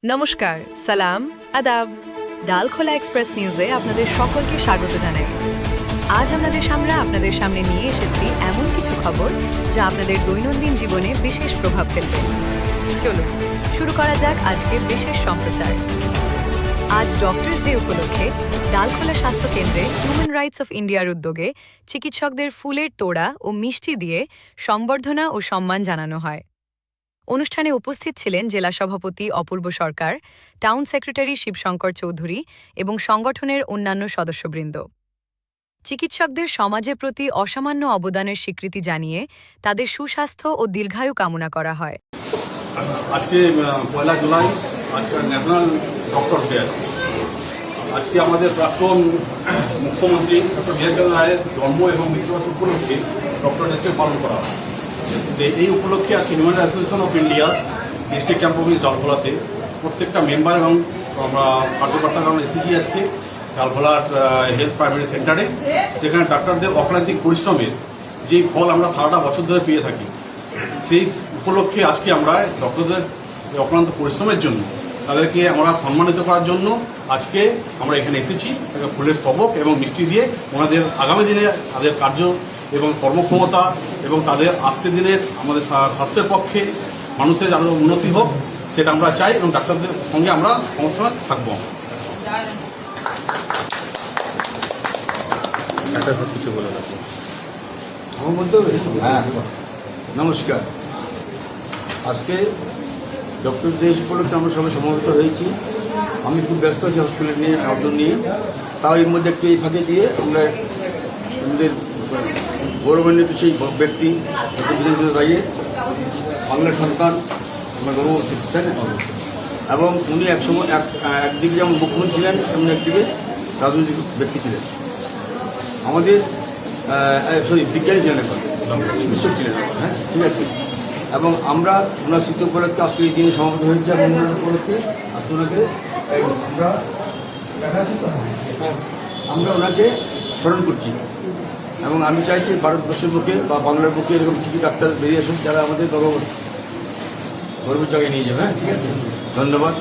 নমস্কার, সালাম, আদাব। ডালখোলা এক্সপ্রেস নিউজে আপনাদের সকলকে স্বাগত জানাই। আজ আপনাদের সামনে নিয়ে এসেছি এমন কিছু খবর যা আপনাদের দৈনন্দিন জীবনে বিশেষ প্রভাব ফেলবে। চলুন শুরু করা যাক আজকের বিশেষ সম্প্রচার। আজ ডক্টরস ডে উপলক্ষে ডালখোলা স্বাস্থ্য কেন্দ্রে হিউম্যান রাইটস অফ ইন্ডিয়ার উদ্যোগে চিকিৎসকদের ফুলের তোড়া ও মিষ্টি দিয়ে সংবর্ধনা ও সম্মান জানানো হয়। অনুষ্ঠানে উপস্থিত ছিলেন জেলা সভাপতি অপূর্ব সরকার, টাউন সেক্রেটারি শিবশঙ্কর চৌধুরী এবং সংগঠনের অন্যান্য সদস্যবৃন্দ। চিকিৎসকদের সমাজের প্রতি অসামান্য অবদানের স্বীকৃতি জানিয়ে তাদের সুস্বাস্থ্য ও দীর্ঘায়ু কামনা করা হয়। আজকে ১ জুলাই আজকে ন্যাশনাল ডক্টর ডে আছে। আজকে আমাদের প্রাক্তন মুখ্যমন্ত্রী ডক্টর বি.আর. রায়ের জন্ম এবং মৃত্যুবার্ষ উপলক্ষে ডক্টর ডে পালন করা হয়। এই উপলক্ষে আজকে human association of India district camp office ডালখোলাতে প্রত্যেকটা মেম্বার এবং আমরা কার্যকর্তা আমরা এসেছি আজকে ডালখোলার হেলথ প্রাইমারি সেন্টারে। সেখানে ডাক্তারদের অক্লান্তিক পরিশ্রমের যে ফল আমরা সারাটা বছর ধরে পেয়ে থাকি, সেই উপলক্ষে আজকে আমরা ডক্টরদের অক্লান্ত পরিশ্রমের জন্য তাদেরকে আমরা সম্মানিত করার জন্য আজকে আমরা এখানে এসেছি। ফুলের স্তবক এবং মিষ্টি দিয়ে ওনাদের আগামী দিনে তাদের কার্য এবং কর্মক্ষমতা এবং তাদের আসছে দিনের আমাদের স্বাস্থ্যের পক্ষে মানুষের আরও উন্নতি হোক, সেটা আমরা চাই এবং ডাক্তারদের সঙ্গে আমরা সবসময় থাকবো। সব কিছু বলে রাখবো আমার বলতে হবে। হ্যাঁ, নমস্কার। আজকে ডক্টর ডে উপলক্ষে আমরা সবাই সমবেত হয়েছি। আমি খুব ব্যস্ত আছি হসপিটাল নিয়ে অর্ডার নিয়ে, তাও এর মধ্যে একটু এই ফাঁকে দিয়ে আমরা সুন্দর গৌরবান্বিত সেই ব্যক্তি ডক্টর রায়ের বাংলার সন্তান আমরা গর্ব তাই না। এবং উনি একসময় একদিকে যেমন মুখ্যমন্ত্রী ছিলেন তেমন একদিকে রাজনৈতিক ব্যক্তি ছিলেন। আমাদের বিজ্ঞানী ছিলেন, এখন চিকিৎসক ছিলেন। হ্যাঁ, ঠিক আছে। এবং আমরা ওনার স্মৃতি উপলক্ষে আজকে এই দিনে সমাবেত হয়েছি এবং ওনার উপলক্ষে আজকে ওনাকে আমরা ওনাকে স্মরণ করছি। এবং আমি চাইছি ভারতবর্ষের বুকে বা বাংলার বুকে এরকম কিছু ডাক্তার বেরিয়ে আসুন যারা আমাদের গর্বের জায়গায় নিয়ে যাবে। হ্যাঁ, ঠিক আছে, ধন্যবাদ।